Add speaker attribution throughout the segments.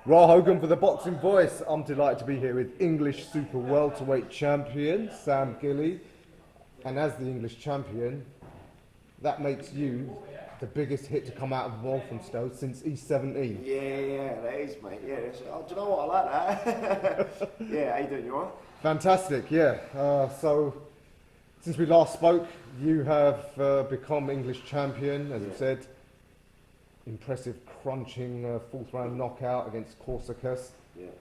Speaker 1: Raw Hogan for the Boxing Voice. I'm delighted to be here with English Super Welterweight Champion Sam Gilley. And as the English champion, that makes you the biggest hit to come out of Walthamstow since E17.
Speaker 2: Yeah, that is, mate. Yeah, do you know what? I like that. Yeah, how you doing? You alright?
Speaker 1: Fantastic, yeah. So, since we last spoke, you have become English champion, as you said. Impressive crunching fourth round knockout against Corsica's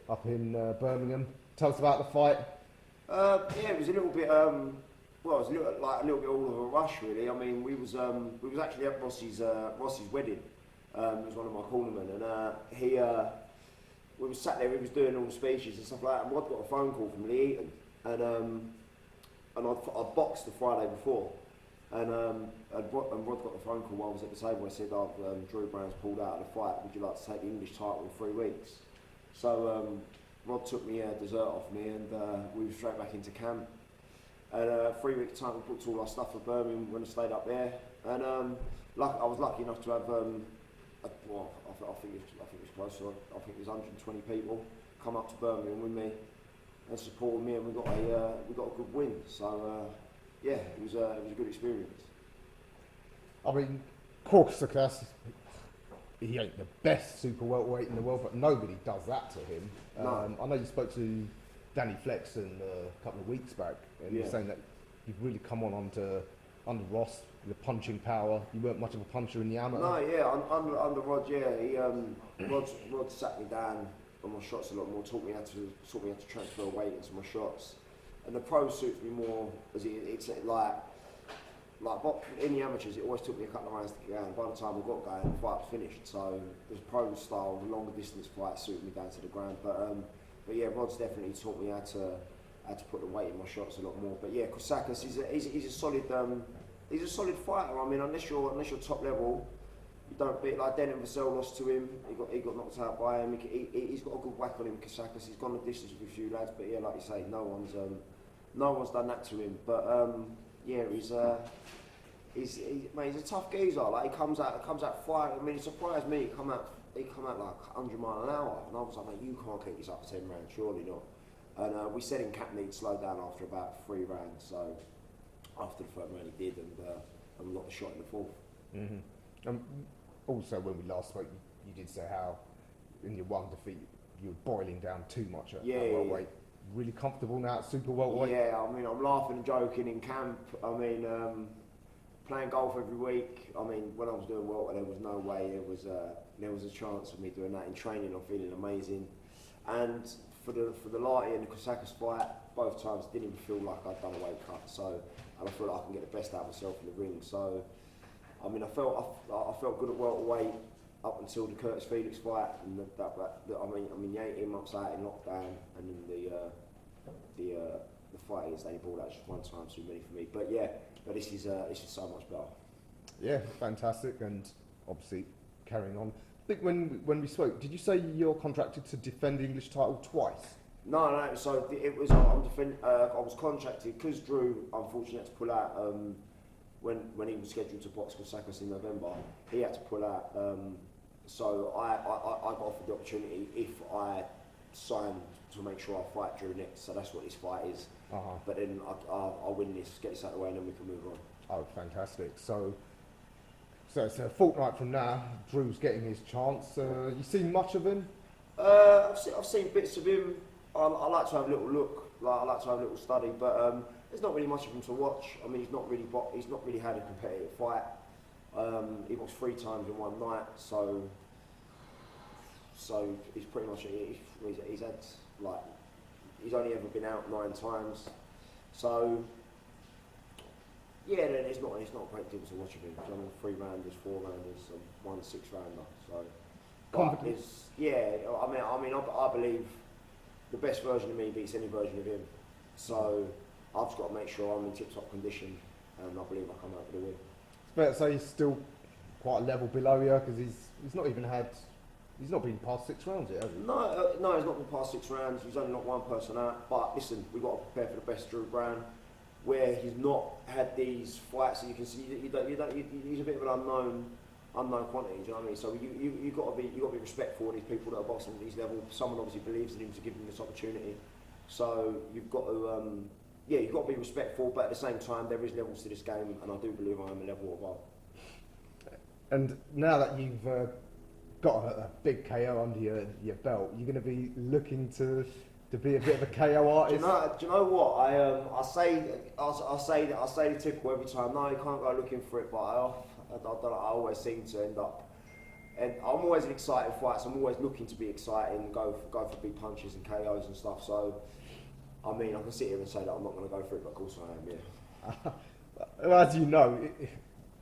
Speaker 1: up in Birmingham. Tell us about the fight.
Speaker 2: Yeah, it was a little bit. Well, it was a little bit all of a rush, really. I mean, we was actually at Ross's wedding. It was one of my cornermen, and we was sat there. He was doing all the speeches and stuff like that. And Rod got a phone call from Lee Eaton, and I'd boxed the Friday before. And Rod got the phone call while I was at the table. I said, Drew Brown's pulled out of the fight. Would you like to take the English title in 3 weeks? So Rod took me dessert off me, and we were straight back into camp. And 3 weeks time, we booked all our stuff for Birmingham when I stayed up there. And I was lucky enough to have, I think it was close. I think it was 120 people come up to Birmingham with me and supported me, and we got a good win. So. Yeah, it was a good experience.
Speaker 1: I mean, Corsica's, he ain't the best super welterweight in the world, but nobody does that to him.
Speaker 2: No.
Speaker 1: I know you spoke to Danny Flexen a couple of weeks back, and you were saying that you've really come on under Ross with the punching power. You weren't much of a puncher in the amateur.
Speaker 2: No, yeah, under Rod, yeah, Rod sat me down on my shots a lot more, taught me how to transfer weight into my shots. And the pros suits me more, as it's like in the amateurs, it always took me a couple of rounds to get going. By the time we got going, the fight was finished. So the pro style, the longer distance fight suited me down to the ground. But yeah, Rod's definitely taught me how to put the weight in my shots a lot more. But yeah, Corsica's, he's a solid fighter. I mean, unless you're top level, you don't beat, like Denton Vassell lost to him. He got knocked out by him. He's got a good whack on him. Corsica's, he's gone the distance with a few lads. But yeah, like you say, no one's done that to him. But yeah, he's a tough geezer. Like he comes out fighting. I mean, it surprised me. He come out like 100 miles an hour, and I was like, you can't keep this up for 10 rounds, surely not. And we said in camp he'd slow down after about 3 rounds. So after the third round he did, and got the shot in the fourth.
Speaker 1: Mm-hmm. Also, when we last spoke, you did say how in your one defeat you were boiling down too much at welterweight. Really comfortable now at super welterweight?
Speaker 2: Yeah, I mean, I'm laughing and joking in camp. I mean, playing golf every week. I mean, when I was doing welter, there was no way there was a chance of me doing that in training. I'm feeling amazing, and for the Lighty and the Corsica's fight, both times didn't even feel like I'd done a weight cut. So, and I feel like I can get the best out of myself in the ring. So, I mean, I felt good at welterweight up until the Curtis Felix fight, and I mean, the 18 months out in lockdown, and then the fight against Danny Ball, that's just one time too many for me. But yeah, but this is so much better.
Speaker 1: Yeah, fantastic, and obviously carrying on. I think when we spoke, did you say you're contracted to defend the English title twice?
Speaker 2: No. So it was I was contracted because Drew unfortunately had to pull out. When he was scheduled to box Corsica's in November, he had to pull out. So I got offered the opportunity if I signed to make sure I fight Drew next. So that's what this fight is. But then I'll win this, get this out of the way, and then we can move on.
Speaker 1: Oh, fantastic. So it's a fortnight from now, Drew's getting his chance. You seen much of him?
Speaker 2: I've seen bits of him. I like to have a little look. I like to have a little study, but there's not really much of him to watch. I mean, he's not really had a competitive fight. He boxed 3 times in one night, so he's pretty much he's had he's only ever been out 9 times. So yeah, then it's not a great deal to watch of him. He's done 3 rounders, 4 rounders, and 1 6-rounder. So
Speaker 1: Confidence.
Speaker 2: I believe the best version of me beats any version of him. So I've just got to make sure I'm in tip-top condition, and I believe I come out with a win.
Speaker 1: It's fair to say he's still quite a level below you, because he's not been past 6 rounds yet, has he?
Speaker 2: No, he's not been past 6 rounds. He's only knocked 1 person out. But listen, we've got to prepare for the best Drew Brown, where he's not had these fights. So you can see he's a bit of an unknown. unknown quantity. Do you know what I mean? So you got to be respectful of these people that are boxing at these levels. Someone obviously believes in him to give him this opportunity. So you've got to you've got to be respectful, but at the same time there is levels to this game, and I do believe I am a level above.
Speaker 1: And now that you've got a big KO under your belt, you're going to be looking to be a bit of a KO artist.
Speaker 2: Do you know what? I say the typical every time. No, you can't go looking for it, but I always seem to end up. And I'm always in exciting fights. I'm always looking to be exciting, go for big punches and KOs and stuff. So, I mean, I can sit here and say that I'm not going to go for it, but of course I am. Yeah.
Speaker 1: Well, as you know, if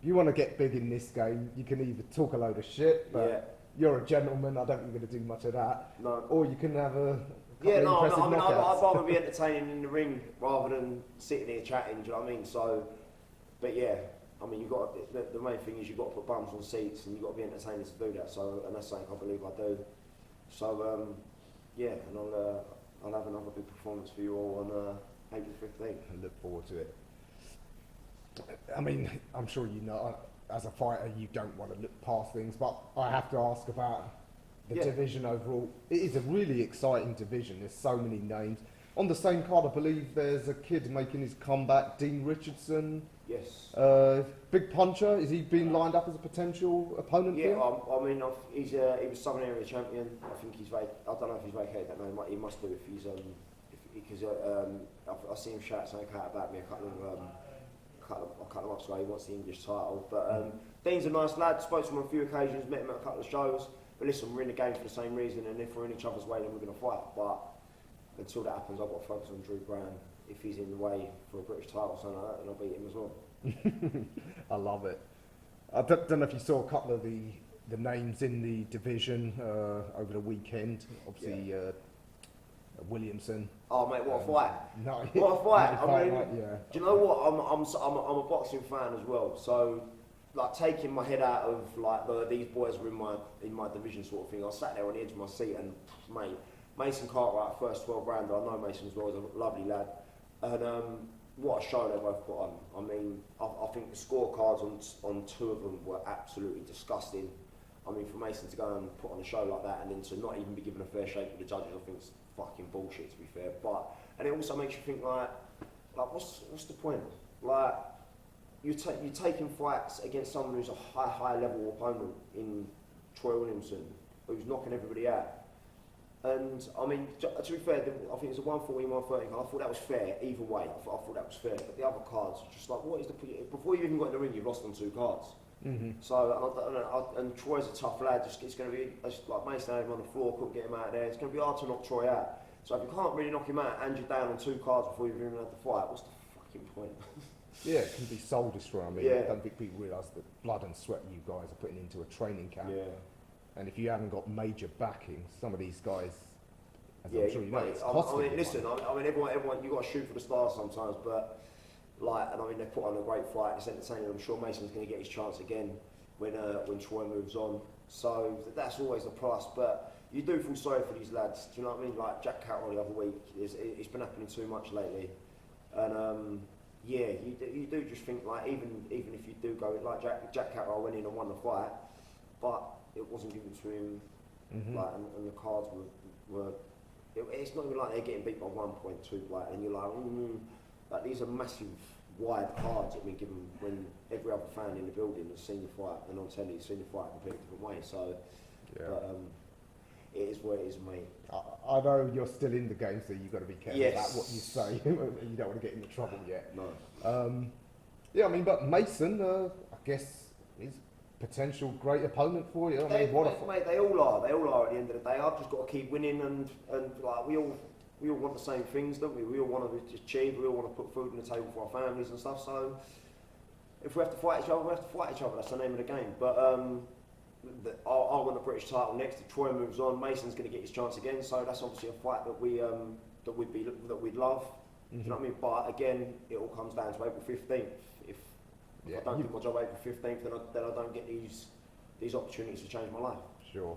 Speaker 1: you want to get big in this game, you can either talk a load of shit, but you're a gentleman. I don't think you're going to do much of that.
Speaker 2: No.
Speaker 1: Or you can have a
Speaker 2: I'd rather be entertaining in the ring rather than sitting here chatting. Do you know what I mean? So, but yeah, I mean, the main thing is you've got to put bums on seats and you've got to be entertaining to do that. So, and that's something I believe I do. So, yeah, and I'll have another big performance for you all on April 15th.
Speaker 1: I look forward to it. I mean, I'm sure you know, as a fighter, you don't want to look past things, but I have to ask about the division overall. It is a really exciting division. There's so many names. On the same card, I believe there's a kid making his comeback, Dean Richardson.
Speaker 2: Yes.
Speaker 1: Big puncher. Is he being lined up as a potential opponent?
Speaker 2: Yeah, I mean, he was Southern Area champion. I think I don't know if he's vacated that name. He must do if he's because I see him shout something out about me a couple of months ago. He wants the English title. But Dean's a nice lad. Spoke to him on a few occasions. Met him at a couple of shows. But listen, we're in the game for the same reason, and if we're in each other's way, then we're going to fight. But until that happens, I've got to focus on Drew Brown. If he's in the way for a British title or something like that, then I'll beat him as well.
Speaker 1: I love it. I don't know if you saw a couple of the names in the division over the weekend. Obviously, Williamson.
Speaker 2: Oh mate, what a fight!
Speaker 1: No,
Speaker 2: what a fight! I mean,
Speaker 1: right, yeah.
Speaker 2: Do you know what? I'm a boxing fan as well. So, like taking my head out of like these boys were in my division sort of thing. I sat there on the edge of my seat and mate, Mason Cartwright, first 12 rounder. I know Mason as well. He's a lovely lad, and what a show they both put on. I mean, I think the scorecards on two of them were absolutely disgusting. I mean, for Mason to go and put on a show like that and then to not even be given a fair shake with the judges, I think it's fucking bullshit, to be fair. And it also makes you think like what's the point? Like you're taking fights against someone who's a high level opponent in Troy Williamson, who's knocking everybody out. And I mean, to be fair, I think it's a 140, 130. I thought that was fair either way. I thought that was fair. But the other cards, just like, what is the before you even got in the ring, you've lost on two cards.
Speaker 1: Mm-hmm.
Speaker 2: So and Troy's a tough lad. It's going to be like Mason had him on the floor, couldn't get him out of there. It's going to be hard to knock Troy out. So if you can't really knock him out and you're down on two cards before you've even had the fight, what's the fucking point?
Speaker 1: Yeah, it can be soul destroying. I mean, I don't think people realise the blood and sweat you guys are putting into a training camp.
Speaker 2: Yeah.
Speaker 1: And if you haven't got major backing, some of these guys, as I'm sure you know, it's
Speaker 2: I
Speaker 1: costing
Speaker 2: mean, listen, I mean, everyone, you got to shoot for the stars sometimes, but and I mean, they put on a great fight. It's entertaining. I'm sure Mason's going to get his chance again when Troy moves on. So that's always the price. But you do feel sorry for these lads. Do you know what I mean? Like Jack Carroll the other week, it's been happening too much lately, and you do just think like even if you do go like Jack Carroll went in and won the fight, but it wasn't given to him.
Speaker 1: Mm-hmm.
Speaker 2: Like and the cards were it's not even like they're getting beat by 1.2, like, and you're like these are massive wide cards that have been given when every other fan in the building has seen the fight and on telly has seen the fight a completely different way. So, but it is what it is, mate.
Speaker 1: I know you're still in the game, so you've got to be careful about what you say. You don't want to get into trouble yet.
Speaker 2: No.
Speaker 1: Yeah, I mean, but Mason, I guess, is potential great opponent for you. I mean,
Speaker 2: mate, they all are. They all are at the end of the day. I've just got to keep winning, and like we all want the same things, don't we? We all want to achieve. We all want to put food on the table for our families and stuff. So if we have to fight each other, we have to fight each other. That's the name of the game. But I want the British title next. If Troy moves on, Mason's going to get his chance again. So that's obviously a fight that we'd love. Mm-hmm. Do you know what I mean? But again, it all comes down to April 15th. If I don't do my job April 15th, then I don't get these opportunities to change my life.
Speaker 1: Sure.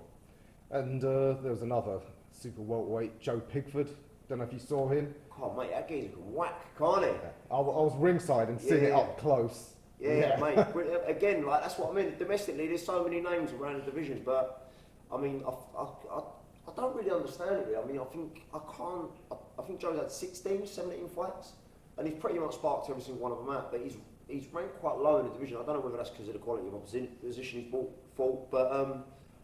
Speaker 1: And there was another super welterweight, Joe Pigford. Don't know if you saw him.
Speaker 2: God, mate, that geezer can whack, can't he?
Speaker 1: I was ringside and seeing it up close.
Speaker 2: Yeah, mate. But again, like that's what I mean. Domestically, there's so many names around the divisions, but I mean, I don't really understand it. Really. I mean, I think Joe's had 16, 17 fights, and he's pretty much sparked every single one of them out. But he's ranked quite low in the division. I don't know whether that's because of the quality of opposition he's fought, but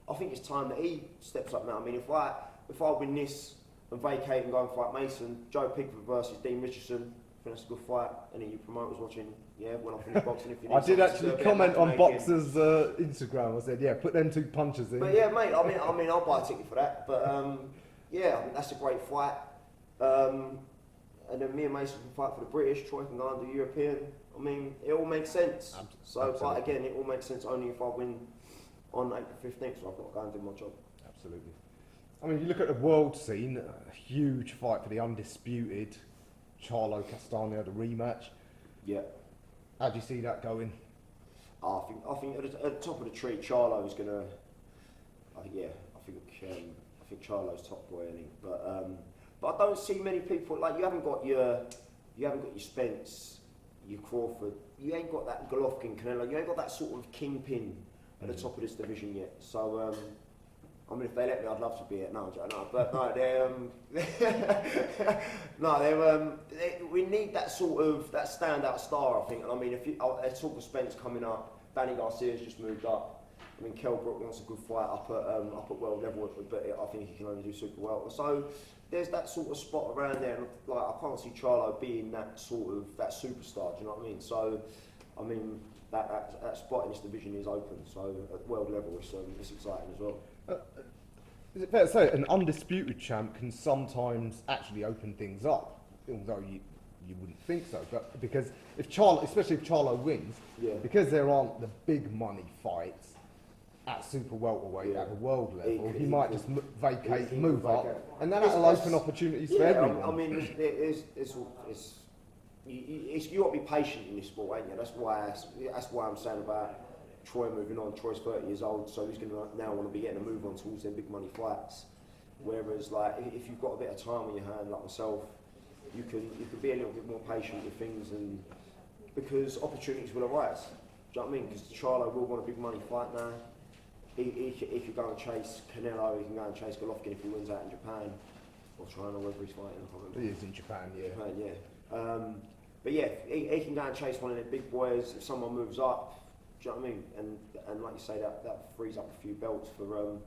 Speaker 2: I think it's time that he steps up now. I mean, if I win this and vacate and go and fight Mason, Joe Pickford versus Dean Richardson. I think that's a good fight. Any of you promoters watching? Yeah, when I finish boxing, if you need
Speaker 1: I did actually comment on Boxer's
Speaker 2: it.
Speaker 1: Instagram. I said, yeah, put them 2 punches in.
Speaker 2: But yeah, mate. I mean, I'll buy a ticket for that. But yeah, I mean, that's a great fight. And then me and Mason can fight for the British. Troy can go under European. I mean, it all makes sense. So, but again, it all makes sense only if I win on April 15th. So I've got to go and do my job.
Speaker 1: Absolutely. I mean, you look at the world scene. A huge fight for the undisputed Charlo Castaño, the rematch.
Speaker 2: Yeah.
Speaker 1: How do you see that going?
Speaker 2: I think at the top of the tree, Charlo's gonna. I think Charlo's top boy, I think. But I don't see many people like you. Haven't got your Spence, your Crawford. You ain't got that Golovkin, Canelo. You ain't got that sort of kingpin at the top of this division yet. So. I mean, if they let me, I'd love to be it. No, but no, we need that sort of standout star, I think. And I mean, there's talk of Spence coming up. Danny Garcia's just moved up. I mean, Kell Brook wants a good fight up at world level, but I think he can only do super well. So there's that sort of spot around there. And like, I can't see Charlo being that superstar. Do you know what I mean? So, I mean, that spot in this division is open. So at world level, it's exciting as well.
Speaker 1: Is it fair to say an undisputed champ can sometimes actually open things up, although you wouldn't think so? But because especially if Charlo wins, because there aren't the big money fights at super welterweight at the world level, he might just vacate, move up, and then that'll open opportunities for everyone.
Speaker 2: I mean, you got to be patient in this sport, ain't you? That's why I'm saying about Troy moving on. Troy's 30 years old, so he's going to now want to be getting a move on towards them big money fights. Whereas, like, if you've got a bit of time on your hand, like myself, you can be a little bit more patient with things, and because opportunities will arise. Do you know what I mean? Because Charlo will want a big money fight now. He could go and chase Canelo. He can go and chase Golovkin if he wins out in Japan or China, wherever he's fighting.
Speaker 1: He is in Japan, yeah.
Speaker 2: Japan, yeah. But yeah, he can go and chase one of the big boys if someone moves up. Do you know what I mean? And like you say, that frees up a few belts for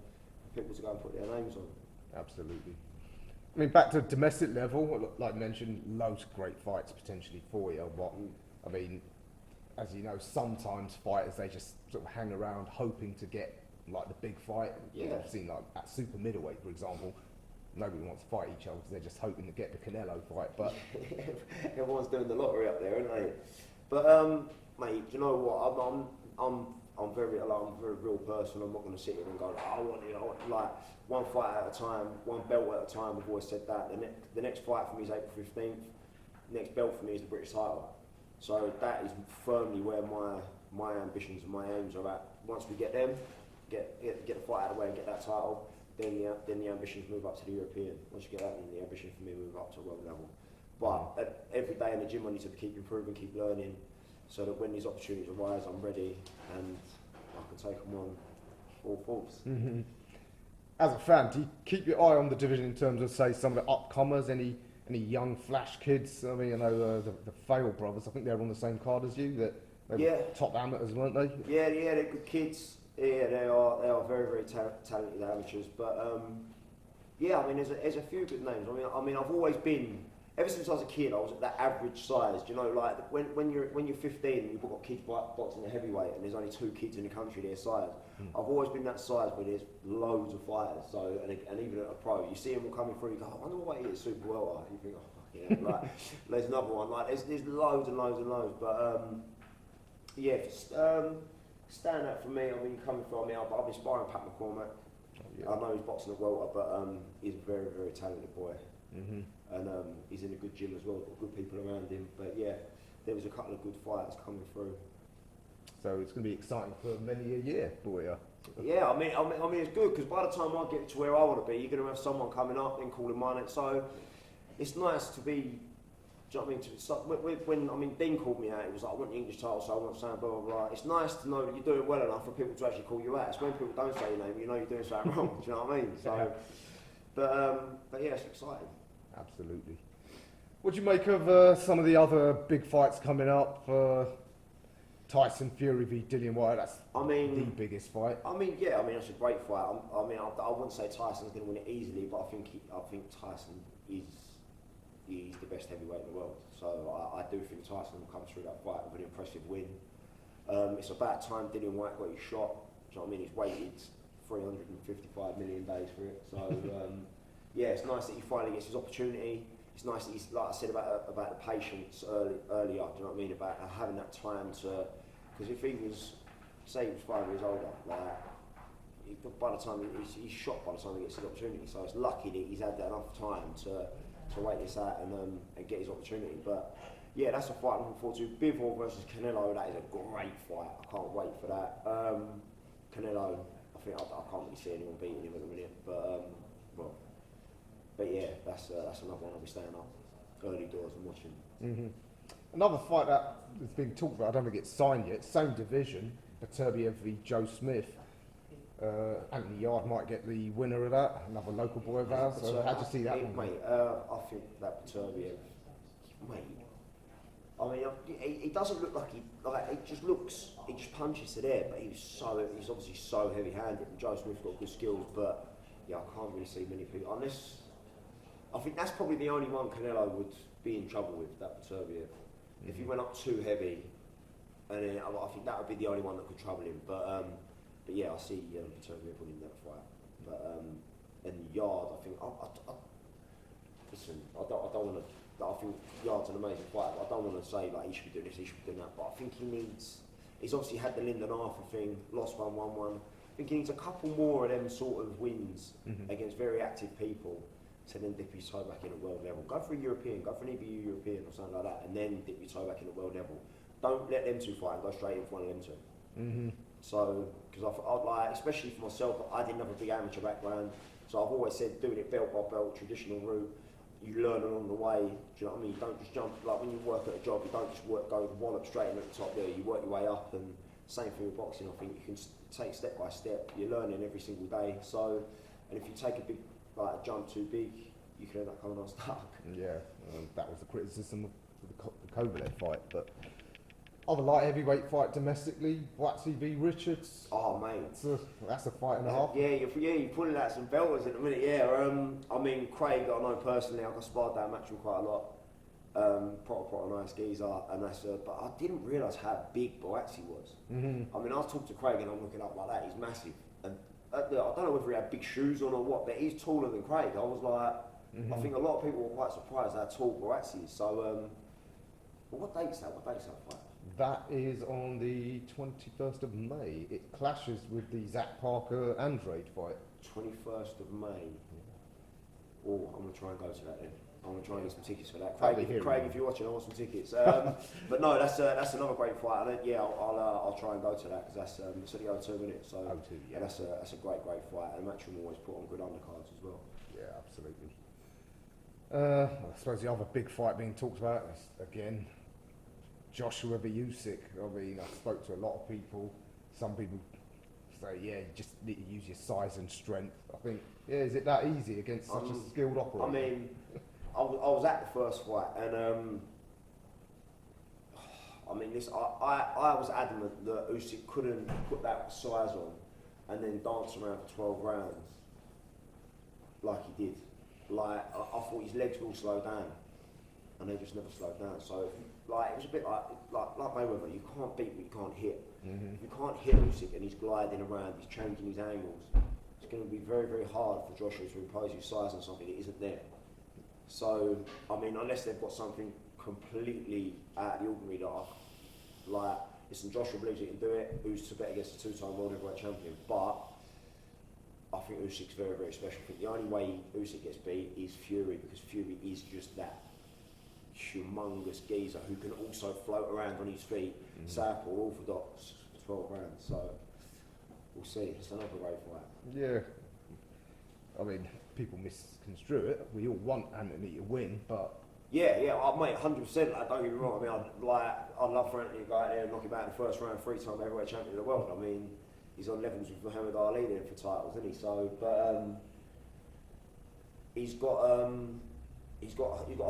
Speaker 2: people to go and put their names on.
Speaker 1: Absolutely. I mean, back to domestic level, like you mentioned, loads of great fights potentially for you. But I mean, as you know, sometimes fighters, they just sort of hang around hoping to get like the big fight.
Speaker 2: Yeah.
Speaker 1: I've seen like at super middleweight, for example, nobody wants to fight each other because they're just hoping to get the Canelo fight. But
Speaker 2: everyone's doing the lottery up there, aren't they? But mate, you know what? I'm a very real person. I'm not going to sit here and go, I want like one fight at a time, one belt at a time. I've always said that. The next fight for me is April 15th. Next belt for me is the British title. So that is firmly where my ambitions and my aims are at. Once we get them, get the fight out of the way and get that title, then the ambitions move up to the European. Once you get that, then the ambition for me move up to world level. But every day in the gym I need to keep improving, keep learning, so that when these opportunities arise, I'm ready and I can take them on all force.
Speaker 1: Mm-hmm. As a fan, do you keep your eye on the division in terms of, say, some of the upcomers, any young flash kids? I mean, I know the Fail brothers, I think they're on the same card as you, that they were top amateurs, weren't they?
Speaker 2: Yeah, they're good kids. Yeah, they are very, very talented amateurs. But yeah, I mean, there's a few good names. I mean, I've always been, ever since I was a kid, I was at that average size. You know, like when you're 15 and you've got kids boxing a heavyweight, and there's only 2 kids in the country their size. I've always been that size where there's loads of fighters. So and even at a pro, you see them all coming through. You go, I wonder what weight he is, super welter. You think, oh fuck yeah, like there's another one. Like there's loads and loads and loads. But yeah, stand out for me. I mean, coming from me, I've been sparring Pat McCormack. Yeah. I know he's boxing at welter, but he's a very, very talented boy. Mm-hmm. And he's in a good gym as well, got good people around him. But yeah, there was a couple of good fighters coming through.
Speaker 1: So it's going to be exciting for many a year for you.
Speaker 2: Yeah, I mean, it's good because by the time I get to where I want to be, you're going to have someone coming up and calling my name. So it's nice to be Do you know what I mean? So, when I mean, Dean called me out, it was like, I want the English title, so I want saying blah, blah, blah. It's nice to know that you're doing well enough for people to actually call you out. It's when people don't say your name, you know you're doing something wrong. Do you know what I mean? So, but yeah, it's exciting.
Speaker 1: Absolutely. What do you make of some of the other big fights coming up? Tyson Fury v Dillian Whyte, that's the biggest fight.
Speaker 2: I mean, yeah, I mean, it's a great fight. I mean, I wouldn't say Tyson's going to win it easily, but I think Tyson is the best heavyweight in the world. So I do think Tyson will come through that fight with an impressive win. It's about time Dillian Whyte got his shot. Do you know what I mean? He's waited 355 million days for it. So yeah, it's nice that he finally gets his opportunity. It's nice that he's, like I said about the patience earlier. Do you know what I mean? About having that time to, because if he was, say he was 5 years older, like by the time he's shot by the time he gets his opportunity. So it's lucky that he's had that enough time to wait this out and get his opportunity. But yeah, that's a fight I'm looking forward to. Bivol versus Canelo, that is a great fight. I can't wait for that. Canelo, I think I can't really see anyone beating him at the minute. But yeah, that's another one I'll be staying up early doors and watching.
Speaker 1: Mm-hmm. Another fight that has been talked about, I don't think it's signed yet, same division, Beterbiev v Joe Smith. Anthony Yard might get the winner of that, another local boy of ours. So how do you see that one?
Speaker 2: Mate, I think that Beterbiev, mate, I mean, he doesn't look like it just punches to there, but he's obviously so heavy-handed, and Joe Smith's got good skills, but yeah, I can't really see many people, unless, I think that's probably the only one Canelo would be in trouble with, that Beterbiev. Mm-hmm. If he went up too heavy, and then I think that would be the only one that could trouble him, but yeah, I see Beterbiev winning that fight. But and Yard, I think, listen, I don't want to. I think Yard's an amazing fighter. But I don't want to say like he should be doing this, he should be doing that. But I think he's obviously had the Lyndon Arthur thing, lost 1-1-1. I think he needs a couple more of them sort of wins against very active people to then dip his toe back in at world level. Go for a European, go for an EBU European or something like that, and then dip your toe back in at world level. Don't let them two fight and go straight in for one of them two. Mm-hmm. So, because I'd like, especially for myself, I didn't have a big amateur background, so I've always said doing it belt by belt, traditional route. You learn along the way. Do you know what I mean? You don't just jump, like when you work at a job, you don't just go wallop straight in at the top there. You work your way up, and same thing with boxing. I think you can take step by step. You're learning every single day. So, and if you take a big a jump too big, you can end up coming unstuck. Yeah,
Speaker 1: that was the criticism of the Kovalev fight, but. Other light heavyweight fight domestically, Buatsi v Richards.
Speaker 2: Oh mate,
Speaker 1: that's a fight and a half.
Speaker 2: Yeah, you're pulling out some belters in a minute. Yeah, I mean Craig, I know personally, I got sparred that match with quite a lot. Proper nice geezer, and but I didn't realise how big Buatsi was. Mm-hmm. I mean, I was talking to Craig and I'm looking up like that. He's massive, and I don't know whether he had big shoes on or what, but he's taller than Craig. I was like, I think a lot of people were quite surprised how tall Buatsi is. So, what date's that? What date's that fight?
Speaker 1: That is on the 21st of May. It clashes with the Zach Parker Andrade fight.
Speaker 2: 21st of May. Oh, I'm going to try and go to that then. I'm going to try and get some tickets for that. Craig, if you're watching, I want some tickets. But no, that's another great fight. And yeah, I'll try and go to that because it's only O2 minutes. So O2, yeah. That's a great fight. And Matchroom always put on good undercards as well.
Speaker 1: Yeah, absolutely. I suppose the other big fight being talked about is, again, Joshua v Usyk. I mean, I spoke to a lot of people. Some people say, yeah, you just need to use your size and strength. I think, yeah, is it that easy against such a skilled operator?
Speaker 2: I mean, I was at the first fight, and I mean, I was adamant that Usyk couldn't put that size on and then dance around for 12 rounds like he did. Like, I thought his legs will slow down, and they just never slowed down. So, like, it was a bit like Mayweather. You can't beat what you can't hit. Mm-hmm. If you can't hit Usyk and he's gliding around, he's changing his angles, it's going to be very, very hard for Joshua to impose his size on something that isn't there. So, I mean, unless they've got something completely out of the ordinary that like, listen, Joshua believes he can do it. Who's to bet against a two-time world heavyweight champion? But I think Usyk's very, very special. I think the only way Usyk gets beat is Fury, because Fury is just that humongous geezer who can also float around on his feet, southpaw, orthodox, for 12 rounds. So we'll see. It's another great fight.
Speaker 1: Yeah. I mean, people misconstrue it. We all want Anthony to win, but
Speaker 2: Yeah, mate, 100%. Like, don't get me wrong. I mean, I'd love for Anthony to go out there and knock him out in the first round, 3-time heavyweight champion of the world. I mean, he's on levels with Muhammad Ali there for titles, isn't he? So, but he's got a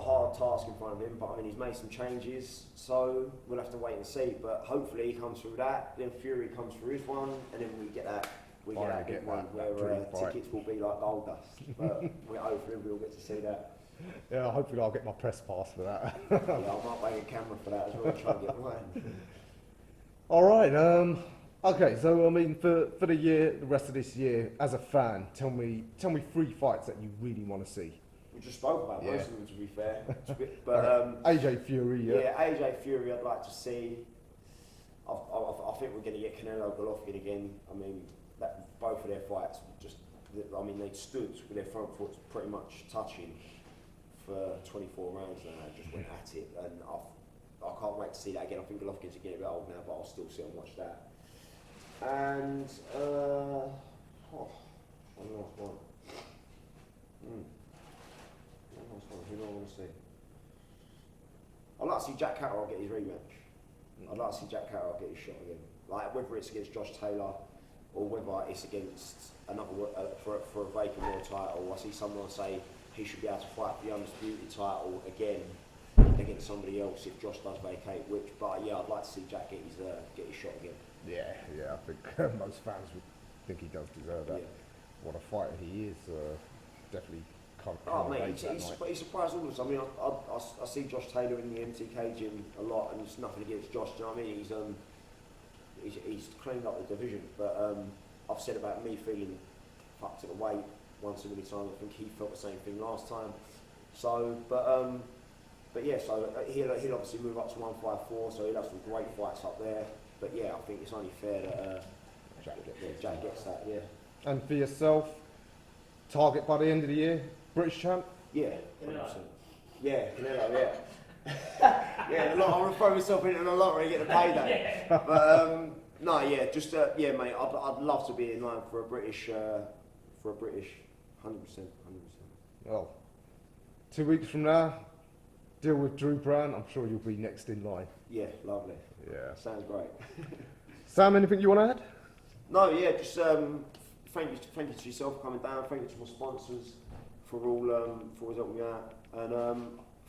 Speaker 2: hard task in front of him. But I mean, he's made some changes, so we'll have to wait and see. But hopefully, he comes through that. Then Fury comes through his one, and then we get that. We get that big one where tickets will be like gold dust. But hopefully, we'll get to see that.
Speaker 1: Yeah, hopefully I'll get my press pass for that.
Speaker 2: Yeah, I might buy a camera for that as well, try and get mine.
Speaker 1: All right. Okay. So I mean, for the year, the rest of this year, as a fan, tell me 3 fights that you really want to see.
Speaker 2: We just spoke about most of them, to be fair. But
Speaker 1: AJ Fury.
Speaker 2: Yeah, AJ Fury. I'd like to see. I think we're going to get Canelo Golovkin again. I mean, both of their fights they stood with their front foot pretty much touching for 24 rounds now, just went at it, and I can't wait to see that again. I think Golovkin's getting a bit old now, but I'll still sit and watch that. And one last one. Who do I want to see? I'd like to see Jack Catterall get his rematch. I'd like to see Jack Catterall get his shot again. Like, whether it's against Josh Taylor or whether it's against another for a vacant world title. I see someone say he should be able to fight for the undisputed title again against somebody else if Josh does vacate. But yeah, I'd like to see Jack get his shot again.
Speaker 1: Yeah, I think most fans would think he does deserve that. Yeah. What a fighter he is. Definitely can't.
Speaker 2: Oh mate, he surprised all of us. I mean, I see Josh Taylor in the MTK gym a lot, and it's nothing against Josh. Do you know what I mean? He's cleaned up the division, but I've said about me feeling fucked at the weight one too many times. I think he felt the same thing last time. So, but yeah, so he'll obviously move up to 154, so he'll have some great fights up there. But yeah, I think it's only fair that Jack gets that. Yeah.
Speaker 1: And for yourself, target by the end of the year, British champ?
Speaker 2: Yeah, 100%. Yeah, Canelo, yeah. Yeah, I'll throw myself into the lottery and get the payday. But no, yeah, just yeah, mate. I'd love to be in line for a British, 100%.
Speaker 1: Well, 2 weeks from now, deal with Drew Brown. I'm sure you'll be next in line.
Speaker 2: Yeah, lovely.
Speaker 1: Yeah,
Speaker 2: sounds great.
Speaker 1: Sam, anything you want to add?
Speaker 2: No, yeah, just thank you to yourself for coming down. Thank you to my sponsors for always helping me out, and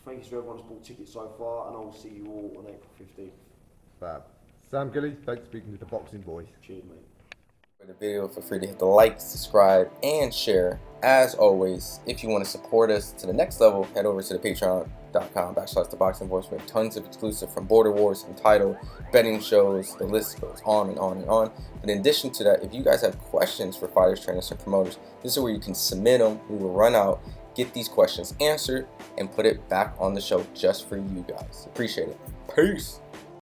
Speaker 2: thank you to everyone who's bought tickets so far. And I will see you all on April 15th.
Speaker 1: Fab. Sam Gilley, thanks for speaking to the Boxing Voice.
Speaker 2: Cheers, mate.
Speaker 3: For the video, feel free to hit the like, subscribe, and share. As always, if you want to support us to the next level, head over to the patreon.com/ThaBoxingVoice. We have tons of exclusive from Border Wars, Entitled, betting shows, the list goes on and on and on. But in addition to that, if you guys have questions for fighters, trainers, and promoters, this is where you can submit them. We will run out, get these questions answered, and put it back on the show just for you guys. Appreciate it. Peace.